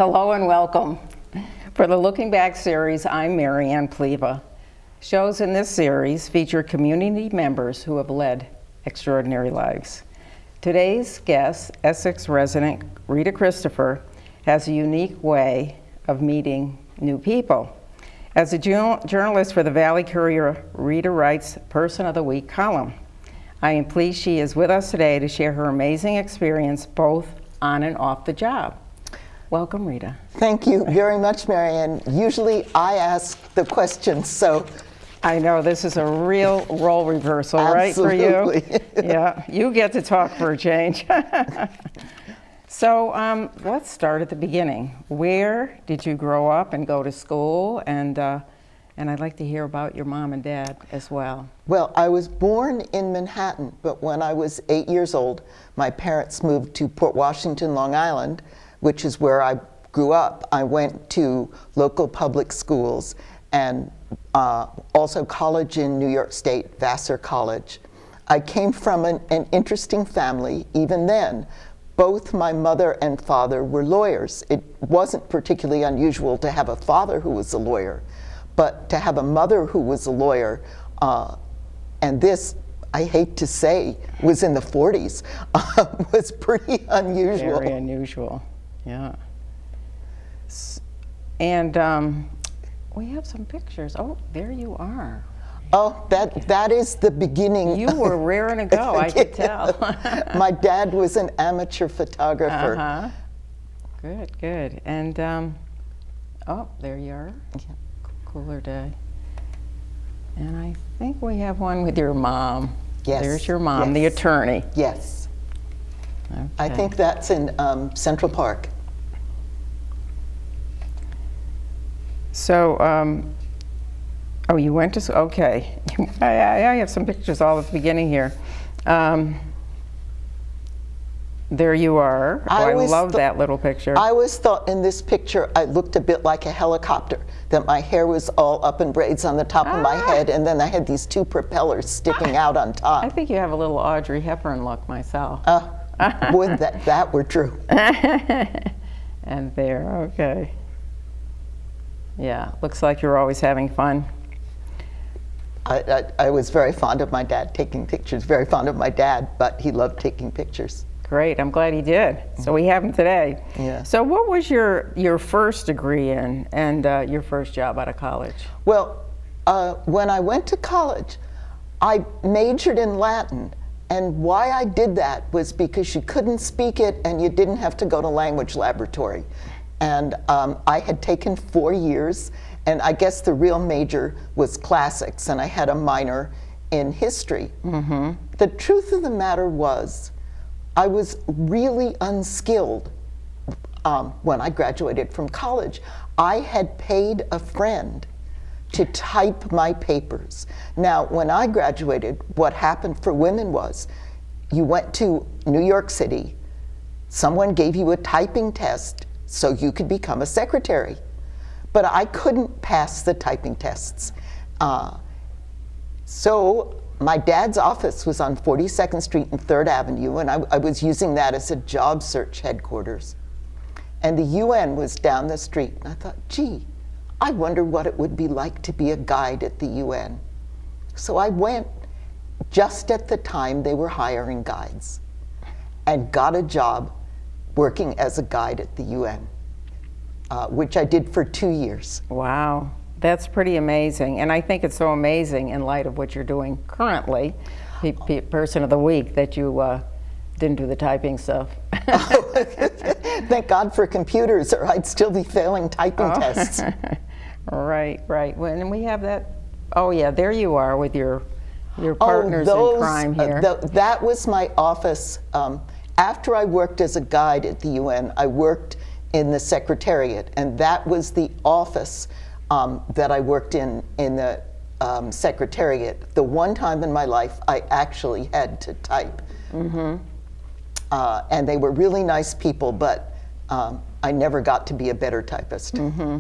Hello and welcome. For the Looking Back series, I'm Mary Ann Pleva. Shows in this series feature community members who have led extraordinary lives. Today's guest, Essex resident Rita Christopher, has a unique way of meeting new people. As a journalist for the Valley Courier, Rita writes Person of the Week column. I am pleased she is with us today to share her amazing experience both on and off the job. Welcome, Rita. Thank you very much, Marianne. Usually I ask the questions, so. I know, this is a real role reversal, Absolutely. Right, for you? Yeah, you get to talk for a change. So let's start at the beginning. Where did you grow up and go to school? And I'd like to hear about your mom and dad as well. Well, I was born in Manhattan, but when I was 8 years old, my parents moved to Port Washington, Long Island, which is where I grew up. I went to local public schools and also college in New York State, Vassar College. I came from an interesting family even then. Both my mother and father were lawyers. It wasn't particularly unusual to have a father who was a lawyer, but to have a mother who was a lawyer, and this, I hate to say, was in the 40s, was pretty unusual. Very unusual, yeah. And we have some pictures. Oh, there you are. Oh, that is the beginning. You were raring to go, I could tell. My dad was an amateur photographer. Uh-huh. Good, good. And, oh, there you are. Yeah. Cooler day. And I think we have one with your mom. Yes. There's your mom, Yes. the attorney. Yes. Okay. I think that's in Central Park. So, oh, you went to school? Okay. I have some pictures all at the beginning here. There you are. I love that little picture. I always thought in this picture I looked a bit like a helicopter, that my hair was all up in braids on the top of my head, and then I had these two propellers sticking out on top. I think you have a little Audrey Hepburn look myself. Would that were true. And there, okay. Yeah, looks like you're always having fun. I was very fond of my dad taking pictures, very fond of my dad, but he loved taking pictures. Great, I'm glad he did. So we have him today. Yeah. So what was your first degree in and your first job out of college? Well, when I went to college, I majored in Latin. And why I did that was because you couldn't speak it and you didn't have to go to language laboratory. And I had taken 4 years, and I guess the real major was classics, and I had a minor in history. Mm-hmm. The truth of the matter was, I was really unskilled when I graduated from college. I had paid a friend to type my papers. Now, when I graduated, what happened for women was, you went to New York City, someone gave you a typing test so you could become a secretary. But I couldn't pass the typing tests. So my dad's office was on 42nd Street and 3rd Avenue, and I was using that as a job search headquarters. And the UN was down the street, and I thought, gee, I wonder what it would be like to be a guide at the UN. So I went just at the time they were hiring guides and got a job working as a guide at the UN, which I did for 2 years. Wow, that's pretty amazing. And I think it's so amazing in light of what you're doing currently, Person of the Week, that you didn't do the typing stuff. Thank God for computers, or I'd still be failing typing tests. Right, right. When we have that, oh yeah, there you are with your partners in crime here. That was my office. After I worked as a guide at the UN, I worked in the Secretariat, and that was the office that I worked in the Secretariat. The one time in my life I actually had to type. Mm-hmm. And they were really nice people, but I never got to be a better typist. Mm-hmm.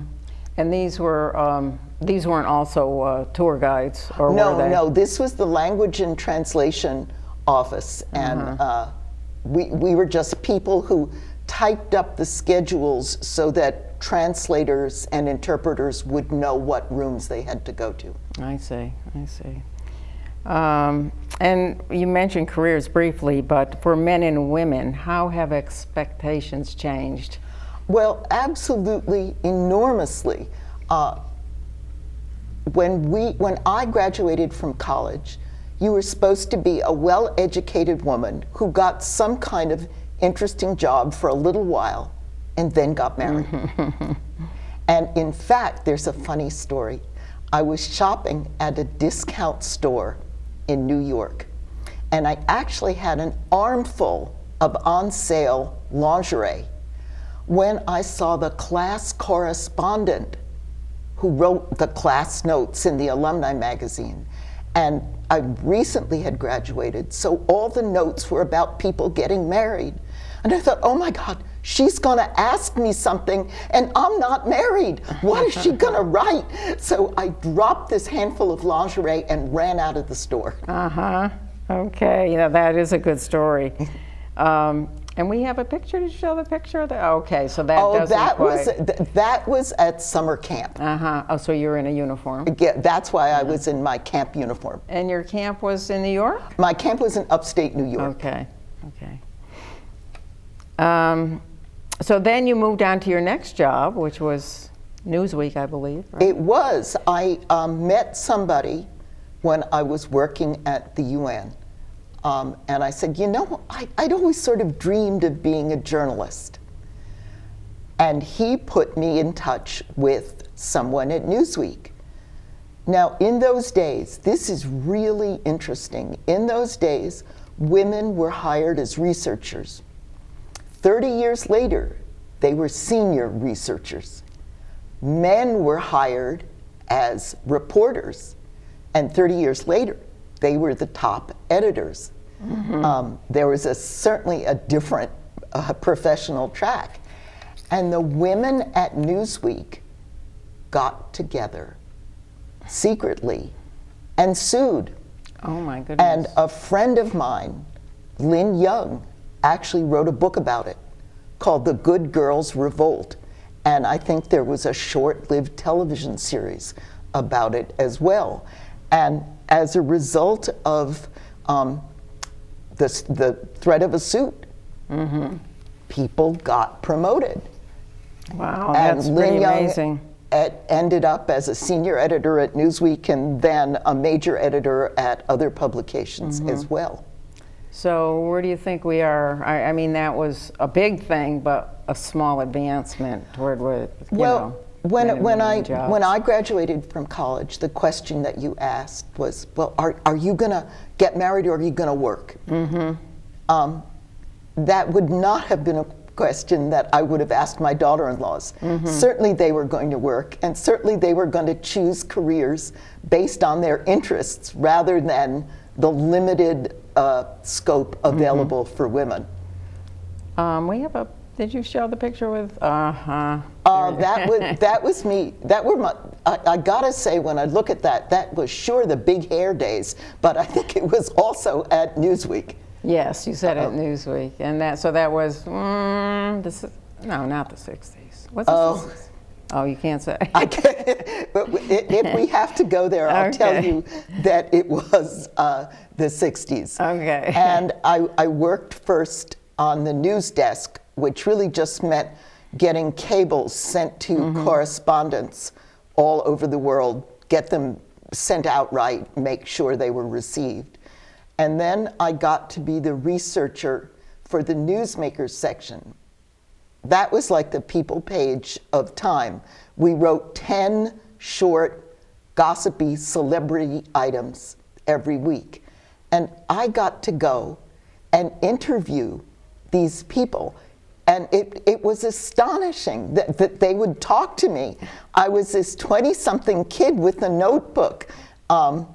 And these weren't also tour guides, or no, were they? No, this was the language and translation office, and we were just people who typed up the schedules so that translators and interpreters would know what rooms they had to go to. I see, I see. And you mentioned careers briefly, but for men and women, how have expectations changed? Well, absolutely enormously. When I graduated from college, you were supposed to be a well-educated woman who got some kind of interesting job for a little while and then got married. And in fact, there's a funny story. I was shopping at a discount store in New York, and I actually had an armful of on-sale lingerie when I saw the class correspondent who wrote the class notes in the alumni magazine. And I recently had graduated, so all the notes were about people getting married. And I thought, oh my God, she's gonna ask me something and I'm not married. What is she gonna write? So I dropped this handful of lingerie and ran out of the store. Okay, yeah, that is a good story. And we have a picture to show the picture of the, okay, so that doesn't quite. That was at summer camp. Oh, so you're in a uniform. Yeah, that's why I was in my camp uniform. And your camp was in New York? My camp was in upstate New York. Okay, okay. So then you moved on to your next job, which was Newsweek, I believe, right? It was. I met somebody when I was working at the UN. And I said, you know, I'd always sort of dreamed of being a journalist. And he put me in touch with someone at Newsweek. Now, in those days, this is really interesting. In those days, women were hired as researchers. 30 years later, they were senior researchers. Men were hired as reporters. And 30 years later, they were the top editors. There was certainly a different professional track. And the women at Newsweek got together secretly and sued. Oh my goodness. And a friend of mine, Lynn Young, actually wrote a book about it called The Good Girls Revolt. And I think there was a short-lived television series about it as well. And as a result of the threat of a suit, people got promoted. Wow, that's pretty amazing. Ended up as a senior editor at Newsweek and then a major editor at other publications as well. So where do you think we are? I mean, that was a big thing, but a small advancement toward what, when I graduated from college, the question that you asked was, well, are you going to get married or are you going to work? That would not have been a question that I would have asked my daughter-in-laws. Certainly they were going to work, and certainly they were going to choose careers based on their interests rather than the limited scope available for women. We have a. Did you show the picture with? That was me. That were my. I gotta say, when I look at that, that was sure the big hair days, but I think it was also at Newsweek. Yes, you said at Newsweek, and that was no, not the 60s. What's the 60s? Oh, you can't say. I can't, but if we have to go there, I'll tell you that it was the 60s. Okay. And I worked first on the news desk, which really just meant getting cables sent to correspondents all over the world, get them sent out right, make sure they were received. And then I got to be the researcher for the newsmakers section. That was like the people page of Time. We wrote 10 short, gossipy celebrity items every week. And I got to go and interview these people. And it was astonishing that they would talk to me. I was this 20-something kid with a notebook. I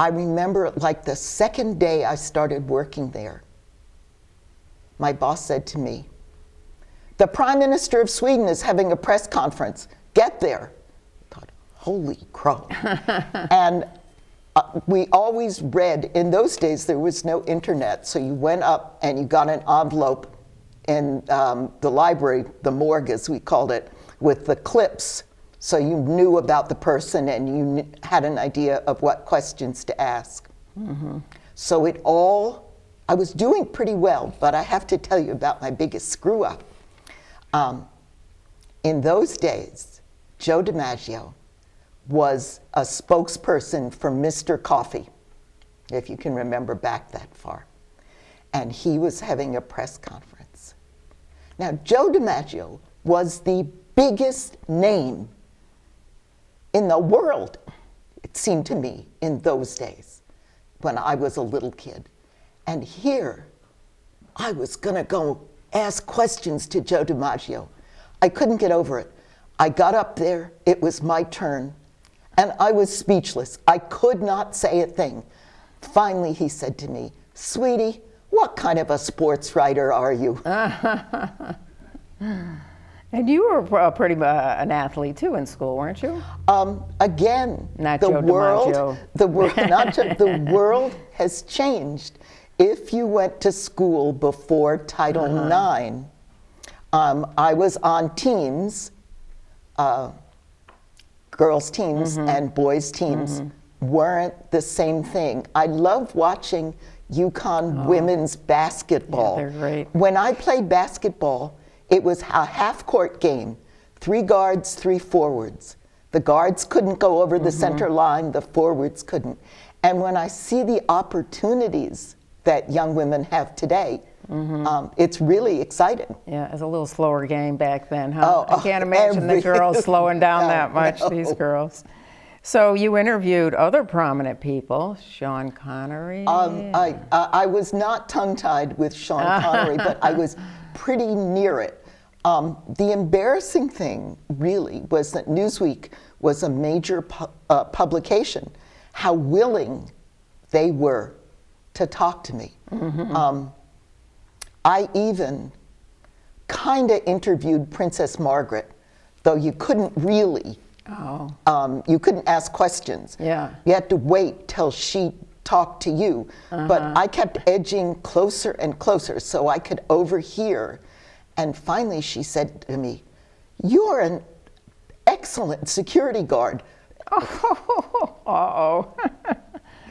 remember like the second day I started working there, my boss said to me, "The Prime Minister of Sweden is having a press conference. Get there." I thought, holy crow. And we always read, in those days there was no internet, so you went up and you got an envelope in the library, the morgue as we called it, with the clips. So you knew about the person and you had an idea of what questions to ask. So I was doing pretty well, but I have to tell you about my biggest screw up. In those days, Joe DiMaggio was a spokesperson for Mr. Coffee, if you can remember back that far. And he was having a press conference. Now, Joe DiMaggio was the biggest name in the world, it seemed to me, in those days when I was a little kid. And here, I was gonna go ask questions to Joe DiMaggio. I couldn't get over it. I got up there, it was my turn, and I was speechless. I could not say a thing. Finally, he said to me, "Sweetie, what kind of a sports writer are you?" And you were pretty an athlete too in school, weren't you? Again, Not Joe DiMaggio. The world has changed. If you went to school before Title IX, I was on teams, girls' teams and boys' teams weren't the same thing. I love watching UConn women's basketball. Yeah, they're great. When I played basketball, it was a half-court game, 3 guards, 3 forwards. The guards couldn't go over the center line, the forwards couldn't. And when I see the opportunities that young women have today, it's really exciting. Yeah, it was a little slower game back then, huh? I can't imagine the girls slowing down that much, these girls. So you interviewed other prominent people, Sean Connery. I was not tongue-tied with Sean Connery, but I was pretty near it. The embarrassing thing, really, was that Newsweek was a major publication. How willing they were to talk to me. I even kind of interviewed Princess Margaret, though you couldn't really. You couldn't ask questions. Yeah. You had to wait till she talked to you. But I kept edging closer and closer so I could overhear. And finally she said to me, "You're an excellent security guard."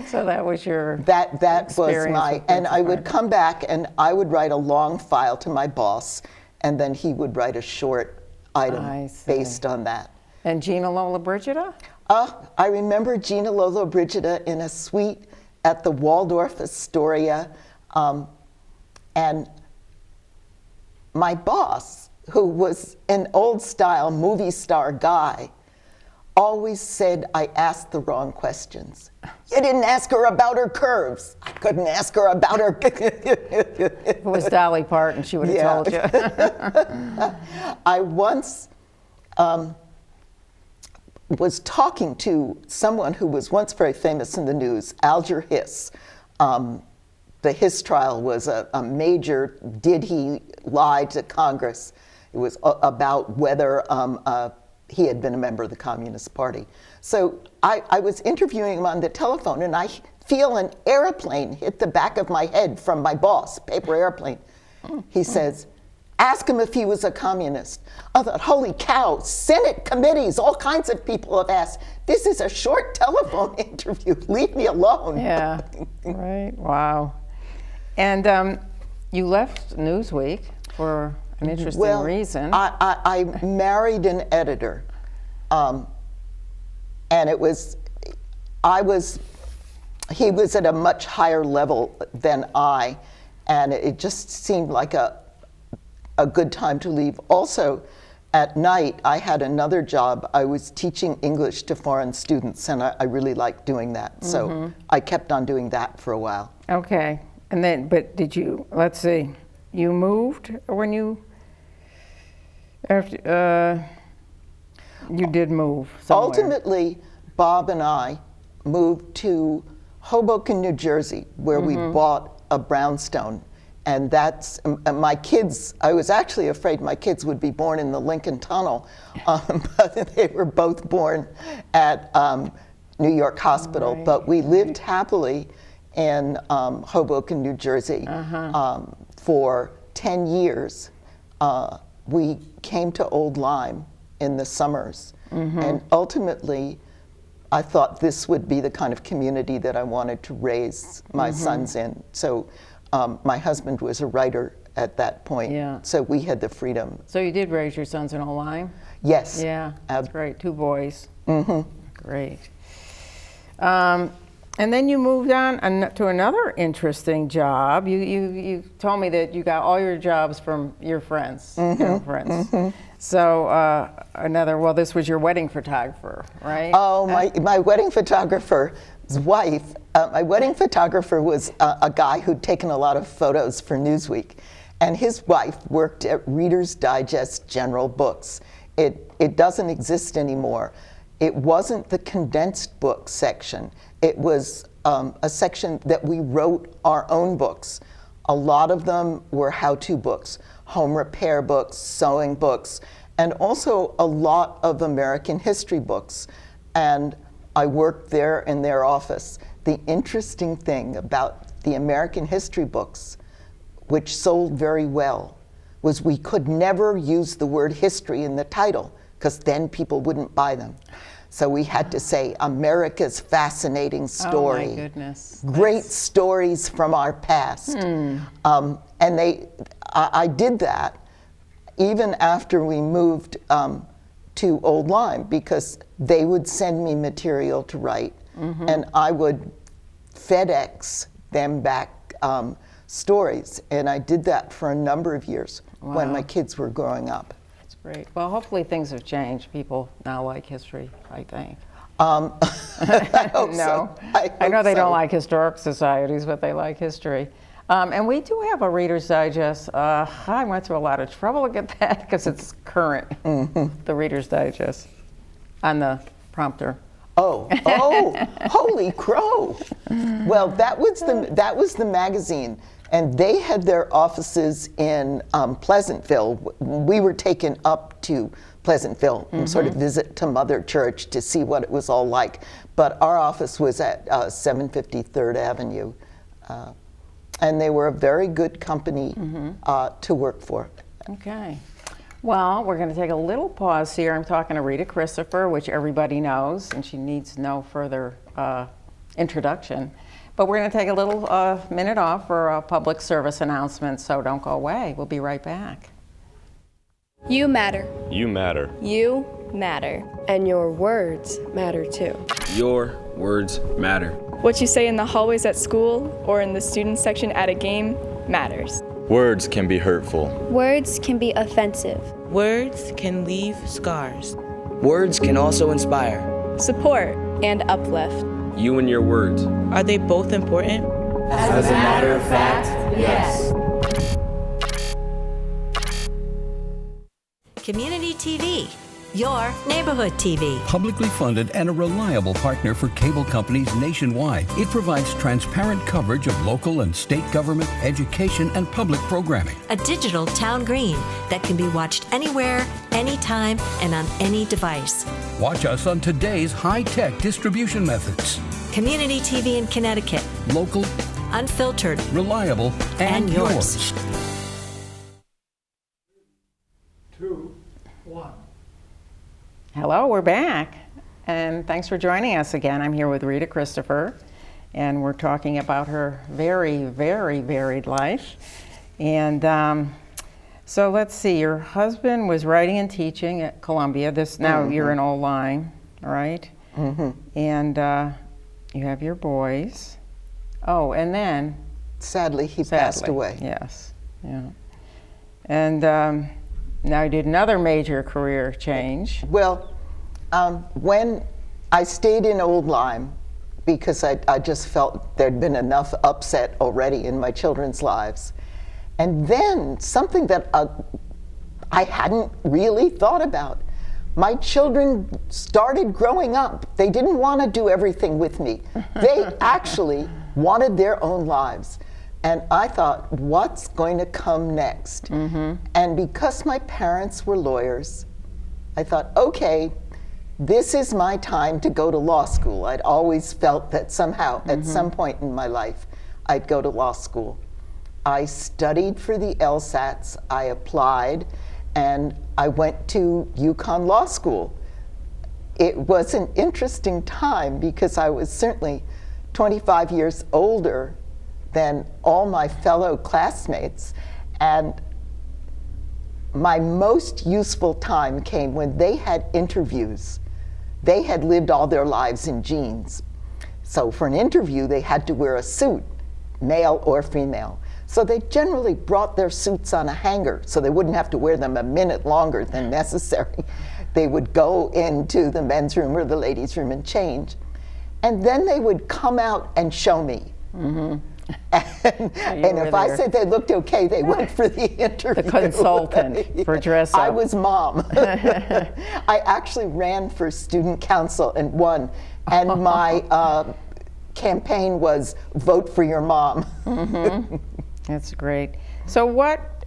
So that was your That was my, and I would Margaret. come back and I would write a long file to my boss, and then he would write a short item I see. based on that. And Gina Lollobrigida? I remember Gina Lollobrigida in a suite at the Waldorf Astoria, and my boss, who was an old-style movie star guy, always said I asked the wrong questions. You didn't ask her about her curves. I couldn't ask her about her. If it was Dolly Parton, she would have told you. I once was talking to someone who was once very famous in the news, Alger Hiss. The Hiss trial was a major, did he lie to Congress? It was about whether he had been a member of the Communist Party. So I was interviewing him on the telephone, and I feel an airplane hit the back of my head from my boss, paper airplane. He says, "Ask him if he was a communist." I thought, holy cow, Senate committees, all kinds of people have asked. This is a short telephone interview. Leave me alone. Yeah, right, wow. And you left Newsweek for an interesting reason. I married an editor, and he was at a much higher level than I, and it just seemed like a good time to leave. Also, at night, I had another job. I was teaching English to foreign students, and I really liked doing that. So I kept on doing that for a while. Okay, and then, but did you, let's see, you moved when you, after, you did move somewhere. Ultimately, Bob and I moved to Hoboken, New Jersey, where we bought a brownstone. And that's, my kids, I was actually afraid my kids would be born in the Lincoln Tunnel, but they were both born at New York Hospital. Right, but we lived happily in Hoboken, New Jersey for 10 years, we came to Old Lyme in the summers. And ultimately, I thought this would be the kind of community that I wanted to raise my sons in. So my husband was a writer at that point, so we had the freedom. So you did raise your sons in Old Lyme? Yes. Yeah, that's great. 2 boys. Great. And then you moved on to another interesting job. You told me that you got all your jobs from your friends, girlfriends. So well, this was your wedding photographer, right? Oh, my wedding photographer's wife. My wedding photographer was a guy who'd taken a lot of photos for Newsweek, and his wife worked at Reader's Digest General Books. It doesn't exist anymore. It wasn't the condensed book section. It was a section that we wrote our own books. A lot of them were how-to books, home repair books, sewing books, and also a lot of American history books. And I worked there in their office. The interesting thing about the American history books, which sold very well, was we could never use the word history in the title, because then people wouldn't buy them. So we had to say, America's fascinating story. Oh my goodness. Great stories from our past. And I did that even after we moved to Old Lyme, because they would send me material to write, and I would FedEx them back stories. And I did that for a number of years when my kids were growing up. Great. Well, hopefully things have changed. People now like history, I think. I hope so. I know they don't like historic societies, but they like history. And we do have a Reader's Digest. I went through a lot of trouble to get that because it's current, the Reader's Digest, on the prompter. Oh, holy crow. Well, that was the magazine. And they had their offices in Pleasantville. We were taken up to Pleasantville and sort of visit to Mother Church to see what it was all like. But our office was at 753rd Avenue. And they were a very good company to work for. Okay. Well, we're going to take a little pause here. I'm talking to Rita Christopher, which everybody knows, and she needs no further introduction. But we're going to take a little minute off for a public service announcement, so don't go away. We'll be right back. You matter. You matter. You matter. And your words matter too. Your words matter. What you say in the hallways at school or in the student section at a game matters. Words can be hurtful. Words can be offensive. Words can leave scars. Words can also inspire. Support and uplift. You and your words. Are they both important? As a matter of fact, yes. Community TV, your neighborhood TV. Publicly funded and a reliable partner for cable companies nationwide, it provides transparent coverage of local and state government, education, and public programming. A digital town green that can be watched anywhere, anytime, and on any device. Watch us on today's high-tech distribution methods. Community TV in Connecticut. Local, unfiltered, reliable, and yours. 2, 1. Hello, we're back. And thanks for joining us again. I'm here with Rita Christopher, and we're talking about her very, very varied life. And so let's see, your husband was writing and teaching at Columbia. Now you're in Old Lyme, right? And you have your boys. Oh, and then? Sadly, he passed away. Yes, yeah. And now you did another major career change. Well, when I stayed in Old Lyme, because I just felt there'd been enough upset already in my children's lives. And then something that I hadn't really thought about. My children started growing up. They didn't want to do everything with me. They actually wanted their own lives. And I thought, what's going to come next? And because my parents were lawyers, I thought, okay, this is my time to go to law school. I'd always felt that somehow, at some point in my life, I'd go to law school. I studied for the LSATs, I applied, and I went to UConn Law School. It was an interesting time because I was certainly 25 years older than all my fellow classmates, and my most useful time came when they had interviews. They had lived all their lives in jeans. So for an interview, they had to wear a suit, male or female. So they generally brought their suits on a hanger so they wouldn't have to wear them a minute longer than necessary. They would go into the men's room or the ladies' room and change. And then they would come out and show me. Mm-hmm. And if I said they looked okay, they went for the interview. The consultant for dress up. I was mom. I actually ran for student council and won. And my campaign was vote for your mom. Mm-hmm. That's great. So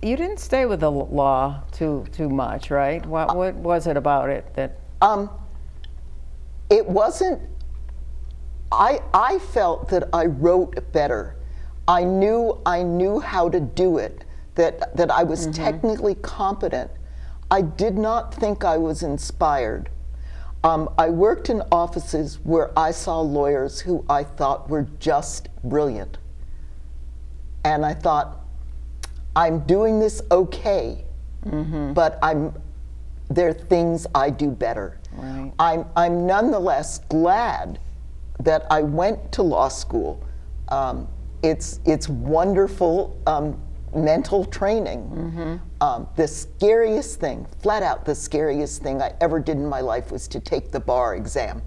you didn't stay with the law too much, right? What was it about it that? It wasn't, I felt that I wrote better. I knew how to do it, that I was technically competent. I did not think I was inspired. I worked in offices where I saw lawyers who I thought were just brilliant. And I thought, I'm doing this okay, but there are things I do better. Right. I'm nonetheless glad that I went to law school. It's wonderful mental training. The scariest thing, flat out the scariest thing I ever did in my life was to take the bar exam.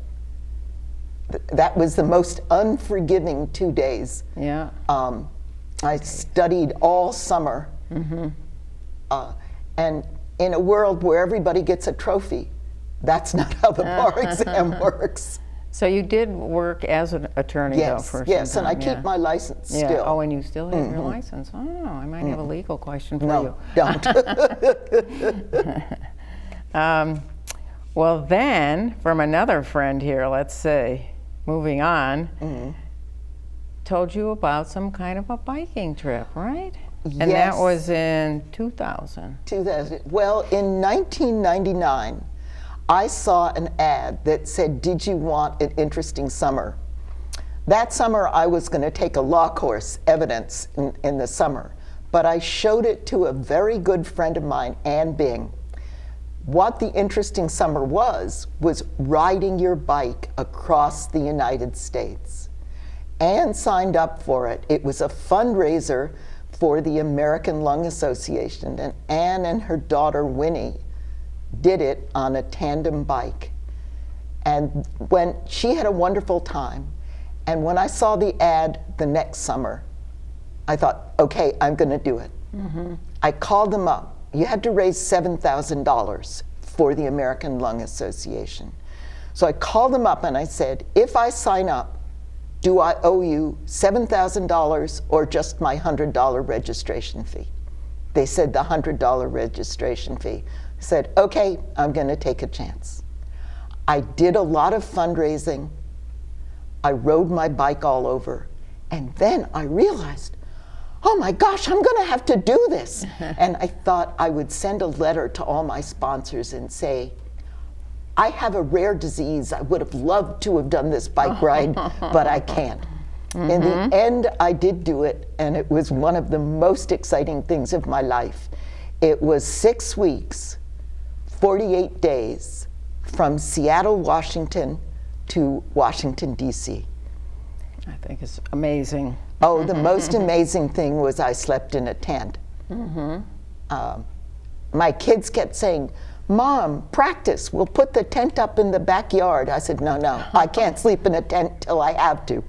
That was the most unforgiving 2 days. Yeah. I studied all summer. And in a world where everybody gets a trophy, that's not how the bar exam works. So you did work as an attorney, though, for some time. Yes, and I keep my license still. Oh, and you still have your license. Oh, I might have a legal question for you. No, don't. Well, then, from another friend here, let's say, moving on, told you about some kind of a biking trip, right? And that was in 2000. 2000. Well, in 1999, I saw an ad that said, "Did you want an interesting summer?" That summer, I was going to take a law course, evidence, in the summer. But I showed it to a very good friend of mine, Ann Bing. What the interesting summer was riding your bike across the United States. Ann signed up for it. It was a fundraiser for the American Lung Association, and Ann and her daughter, Winnie, did it on a tandem bike. And when she had a wonderful time, and when I saw the ad the next summer, I thought, okay, I'm going to do it. I called them up. You had to raise $7,000 for the American Lung Association. So I called them up and I said, if I sign up, do I owe you $7,000 or just my $100 registration fee? They said the $100 registration fee. I said, okay, I'm going to take a chance. I did a lot of fundraising. I rode my bike all over. And then I realized, oh my gosh, I'm going to have to do this. And I thought I would send a letter to all my sponsors and say, I have a rare disease. I would have loved to have done this bike ride, but I can't. In the end, I did do it, and it was one of the most exciting things of my life. It was 6 weeks, 48 days, from Seattle, Washington to Washington, D.C. I think it's amazing. Oh, the most amazing thing was I slept in a tent. My kids kept saying, Mom, practice. We'll put the tent up in the backyard. I said, no, I can't sleep in a tent till I have to.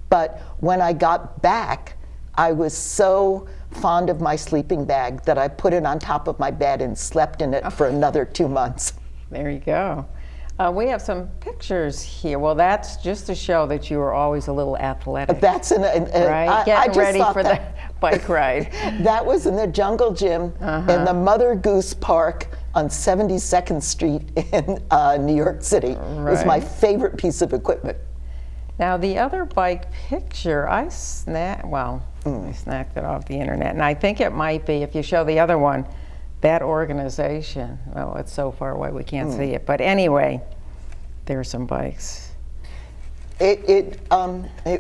But when I got back, I was so fond of my sleeping bag that I put it on top of my bed and slept in it for another 2 months. There you go. We have some pictures here. Well, that's just to show that you were always a little athletic. That's right? Getting ready for the bike ride. That was in the Jungle Gym in the Mother Goose Park on 72nd Street in New York City. It was my favorite piece of equipment. Now the other bike picture, I snacked it off the internet, and I think it might be, if you show the other one, that organization. Well, it's so far away we can't see it, but anyway, there's some bikes. It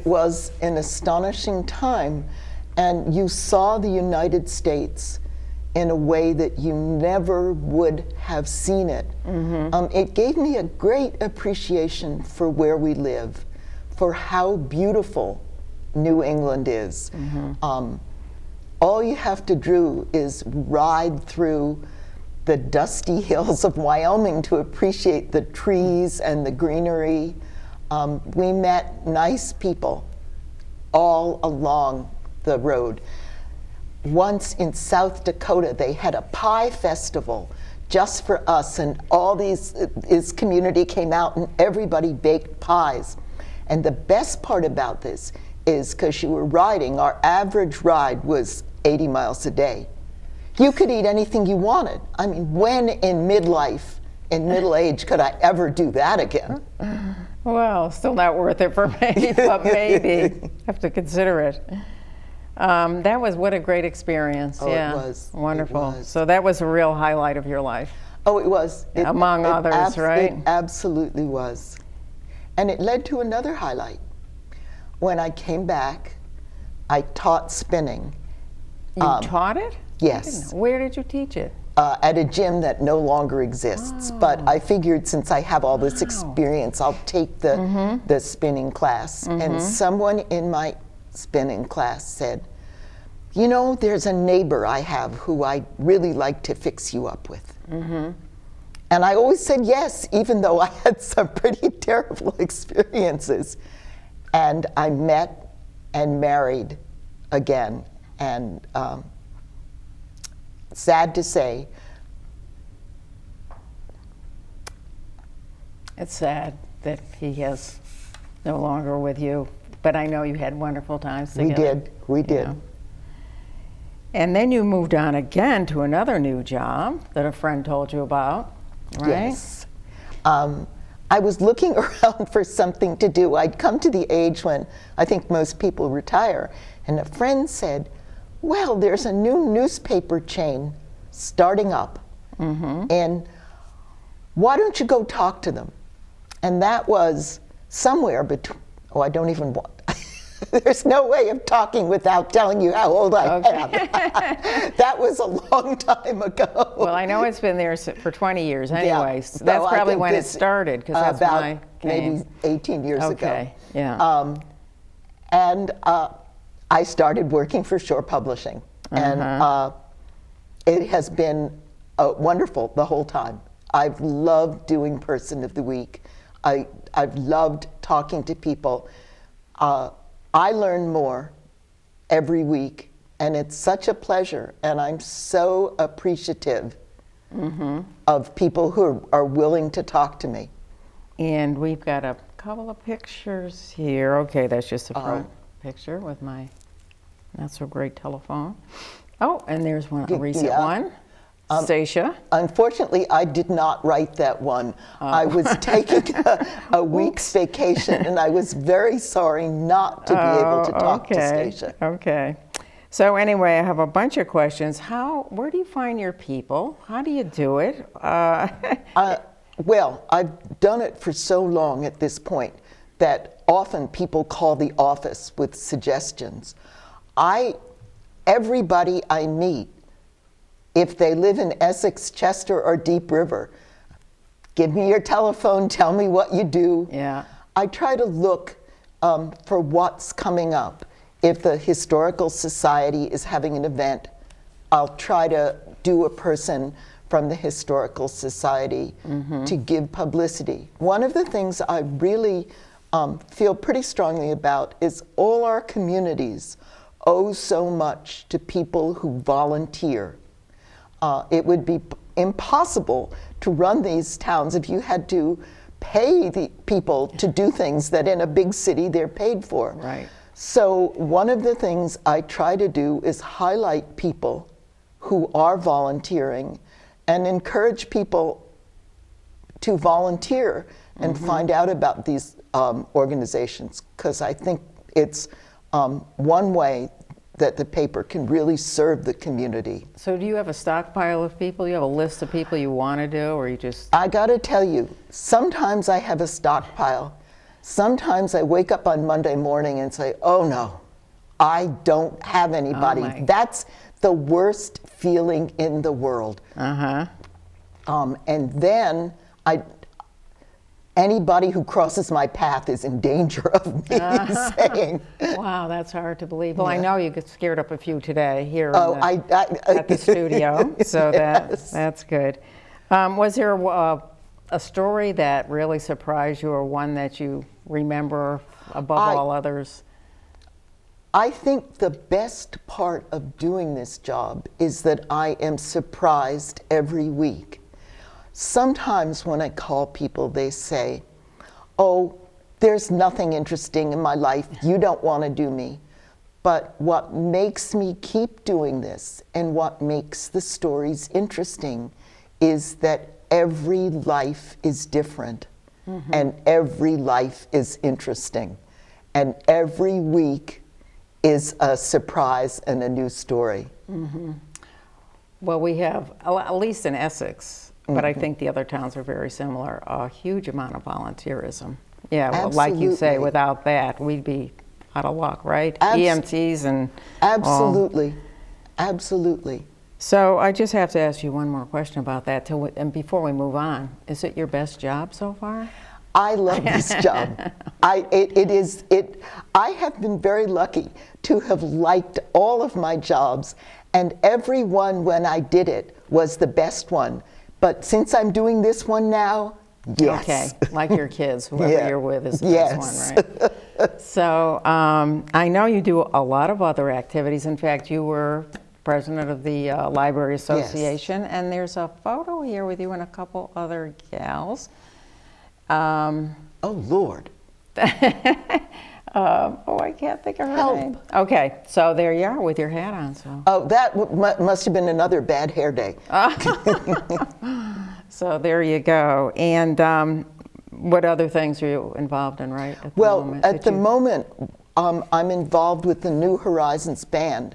was an astonishing time, and you saw the United States in a way that you never would have seen it. It gave me a great appreciation for where we live, for how beautiful New England is. All you have to do is ride through the dusty hills of Wyoming to appreciate the trees and the greenery. We met nice people all along the road. Once in South Dakota, they had a pie festival just for us, and all this community came out and everybody baked pies. And the best part about this is, because you were riding, our average ride was 80 miles a day. You could eat anything you wanted. I mean, when in midlife, in middle age, could I ever do that again? Well, still not worth it for me, but maybe. Have to consider it. That was, what a great experience. Yeah. It was. Wonderful. It was. So that was a real highlight of your life. Oh, it was. Among others, right? It absolutely was. And it led to another highlight. When I came back, I taught spinning. You taught it? Yes. Where did you teach it? At a gym that no longer exists. But I figured, since I have all this experience, I'll take the spinning class. And someone in my spinning class said, you know, there's a neighbor I have who I'd really like to fix you up with. And I always said yes, even though I had some pretty terrible experiences. And I met and married again. And sad to say, it's sad that he is no longer with you, but I know you had wonderful times together. We did. Know. And then you moved on again to another new job that a friend told you about, right? Yes. I was looking around for something to do. I'd come to the age when I think most people retire, and a friend said, well, there's a new newspaper chain starting up, and why don't you go talk to them? And that was somewhere between, I don't even want, there's no way of talking without telling you how old I am. That was a long time ago. Well, I know it's been there for 20 years anyway. Yeah. So that's probably when it started, because that's about when I came. maybe 18 years ago. Okay, yeah. And I started working for Shore Publishing, and it has been wonderful the whole time. I've loved doing Person of the Week. I've loved talking to people. I learn more every week, and it's such a pleasure, and I'm so appreciative of people who are willing to talk to me. And we've got a couple of pictures here. Okay, that's just the front picture with my not so great telephone. Oh, and there's one, a recent one. Stacia. Unfortunately, I did not write that one. I was taking a week's vacation, and I was very sorry not to be able to talk to Stacia. Okay. So anyway, I have a bunch of questions. Where do you find your people? How do you do it? Well, I've done it for so long at this point that often people call the office with suggestions. Everybody I meet, if they live in Essex, Chester, or Deep River, give me your telephone, tell me what you do. Yeah. I try to look for what's coming up. If the Historical Society is having an event, I'll try to do a person from the Historical Society to give publicity. One of the things I really feel pretty strongly about is all our communities owe so much to people who volunteer. It would be impossible to run these towns if you had to pay the people to do things that in a big city they're paid for. Right. So one of the things I try to do is highlight people who are volunteering and encourage people to volunteer and find out about these organizations, because I think it's one way that the paper can really serve the community. So do you have a stockpile of people? You have a list of people you want to do, or you just... I gotta tell you, sometimes I have a stockpile. Sometimes I wake up on Monday morning and say, oh no, I don't have anybody. Oh That's the worst feeling in the world. And then anybody who crosses my path is in danger of me saying. Wow, that's hard to believe. Well, I know you get scared up a few today here at the studio, so Yes. that's good. Was there a story that really surprised you, or one that you remember above all others? I think the best part of doing this job is that I am surprised every week. Sometimes when I call people, they say, oh, there's nothing interesting in my life. You don't want to do me. But what makes me keep doing this and what makes the stories interesting is that every life is different and every life is interesting. And every week is a surprise and a new story. Well, we have, at least in Essex, but I think the other towns are very similar, a huge amount of volunteerism. Yeah, well, like you say, without that, we'd be out of luck, right? EMTs and Absolutely, absolutely. So I just have to ask you one more question about that, and before we move on. Is it your best job so far? I love this job. I have been very lucky to have liked all of my jobs, and every one when I did it was the best one. But since I'm doing this one now, yes. Okay, like your kids, whoever you're with is the best one, right? So I know you do a lot of other activities. In fact, you were president of the Library Association, and there's a photo here with you and a couple other gals. Oh, Lord. I can't think of her name. Okay, so there you are with your hat on. So. Oh, that must have been another bad hair day. So there you go. And what other things are you involved in, right? At the moment, I'm involved with the New Horizons Band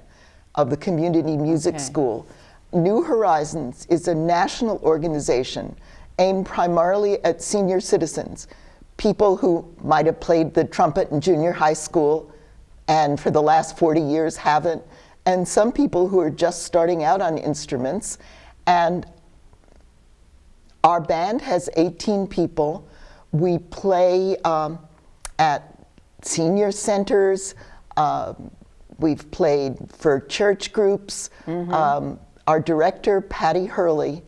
of the Community Music School. New Horizons is a national organization aimed primarily at senior citizens, people who might have played the trumpet in junior high school and for the last 40 years haven't, and some people who are just starting out on instruments. And our band has 18 people. We play at senior centers. We've played for church groups. Our director, Patty Hurley,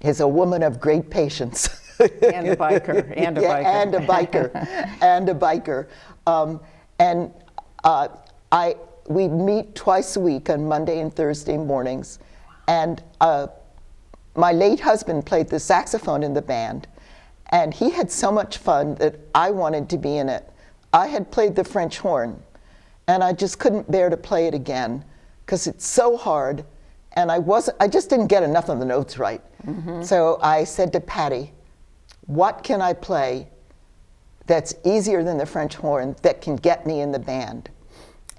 is a woman of great patience. And a biker, and a biker. And a biker, and a biker. We meet twice a week on Monday and Thursday mornings. And my late husband played the saxophone in the band, and he had so much fun that I wanted to be in it. I had played the French horn, and I just couldn't bear to play it again because it's so hard, and I just didn't get enough of the notes right. So I said to Patty, what can I play that's easier than the French horn that can get me in the band?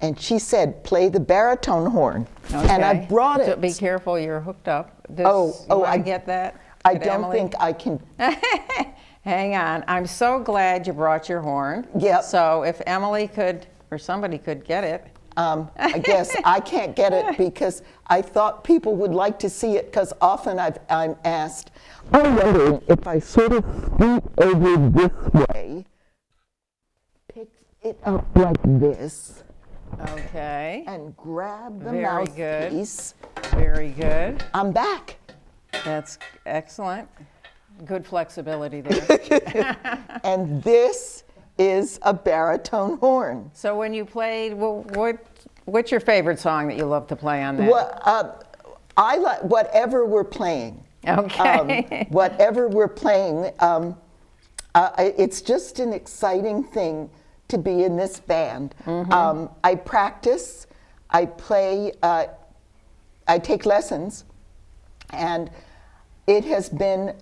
And she said, play the baritone horn. Okay. And I brought it. So be careful, you're hooked up. I get that. I don't think I can. Hang on. I'm so glad you brought your horn. Yep. So if Emily could, or somebody could get it. I guess I can't get it because I thought people would like to see it, because often I'm asked, I'm wondering if I sort of scoot over this way, pick it up like this. Okay. And grab the Very good. mouthpiece. Very good. I'm back. That's excellent. Good flexibility there. And this is a baritone horn. So when you played, what's your favorite song that you love to play on that? Well, I like whatever we're playing. Okay. Whatever we're playing, it's just an exciting thing to be in this band. I practice, I play, I take lessons, and it has been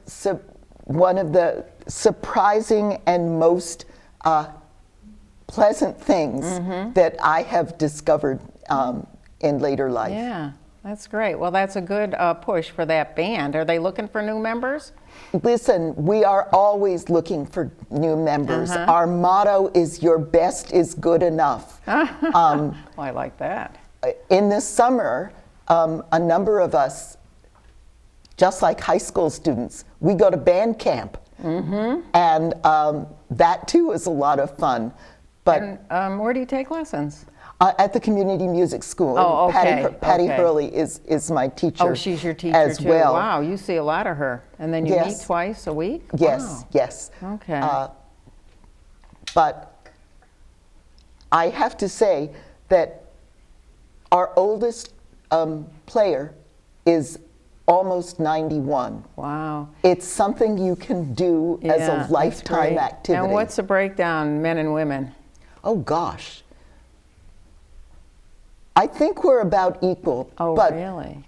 one of the surprising and most pleasant things that I have discovered in later life. Yeah, that's great. Well, that's a good push for that band. Are they looking for new members? Listen, we are always looking for new members. Our motto is your best is good enough. Well, I like that. In this summer, a number of us, just like high school students, we go to band camp. And that too is a lot of fun. But and, where do you take lessons? At the community music school. Oh, okay. Patty Hurley is my teacher. Oh, she's your teacher as too. well. Wow, you see a lot of her. And then you meet twice a week? Yes, Wow. yes. Okay. But I have to say that our oldest player is almost 91. Wow. It's something you can do as Yeah, a lifetime that's great. activity. And what's the breakdown, men and women? Oh gosh. I think we're about equal. Oh, but, really?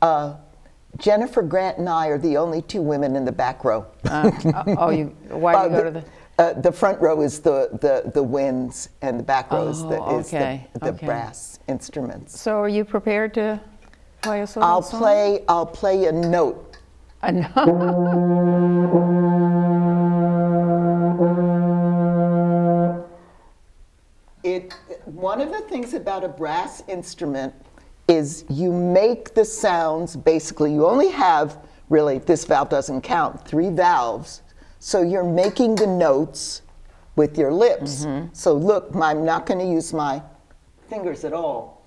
Jennifer Grant and I are the only two women in the back row. Why do you go to the... The front row is the winds, and the back row is the brass instruments. So are you prepared to play a solo song? I'll play a note. A note? One of the things about a brass instrument is you make the sounds, basically, you only have, really, this valve doesn't count, 3 valves. So you're making the notes with your lips. So look, I'm not going to use my fingers at all.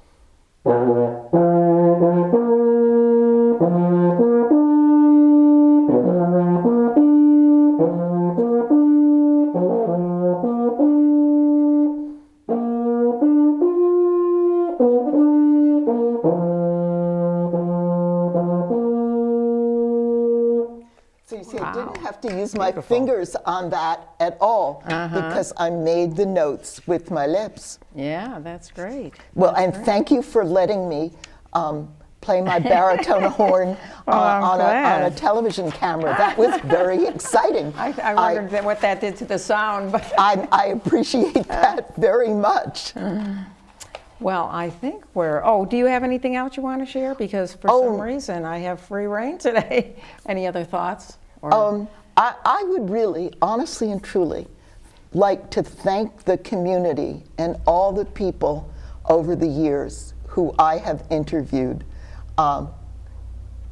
So you see, I didn't have to use my fingers on that at all because I made the notes with my lips. Yeah, that's great. Well, and thank you for letting me play my baritone horn on a television camera. That was very exciting. I wondered what that did to the sound. But I appreciate that very much. Well, I think we're... Oh, do you have anything else you want to share? Because for some reason, I have free reign today. Any other thoughts? Or... I would really, honestly and truly, like to thank the community and all the people over the years who I have interviewed.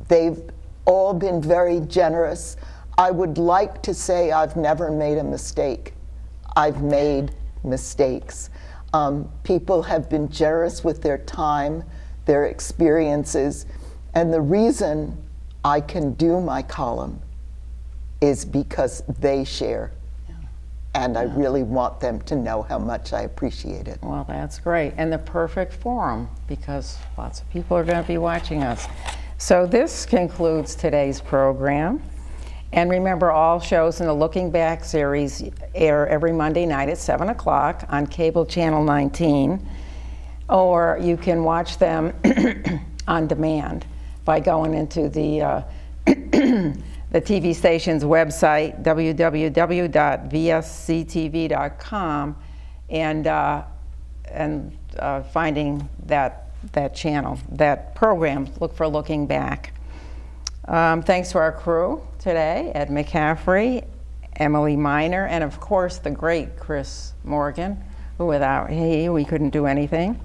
They've all been very generous. I would like to say I've never made a mistake. I've made mistakes. People have been generous with their time, their experiences, and the reason I can do my column is because they share. And I really want them to know how much I appreciate it. Well, that's great. And the perfect forum, because lots of people are going to be watching us. So this concludes today's program. And remember, all shows in the Looking Back series air every Monday night at 7 o'clock on cable channel 19, or you can watch them on demand by going into the TV station's website, www.vsctv.com, and finding that channel, that program. Look for Looking Back. Thanks to our crew today, Ed McCaffrey, Emily Miner, and of course the great Chris Morgan, who without we couldn't do anything.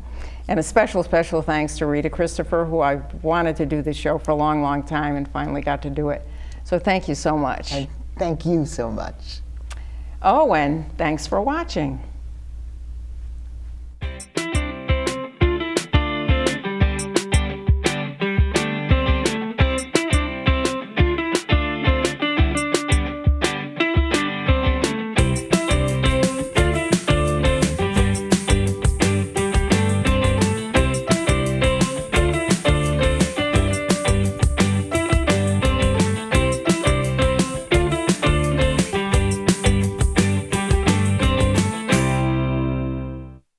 And a special thanks to Rita Christopher, who I wanted to do this show for a long, long time and finally got to do it. So thank you so much. Thank you so much. Oh, and thanks for watching.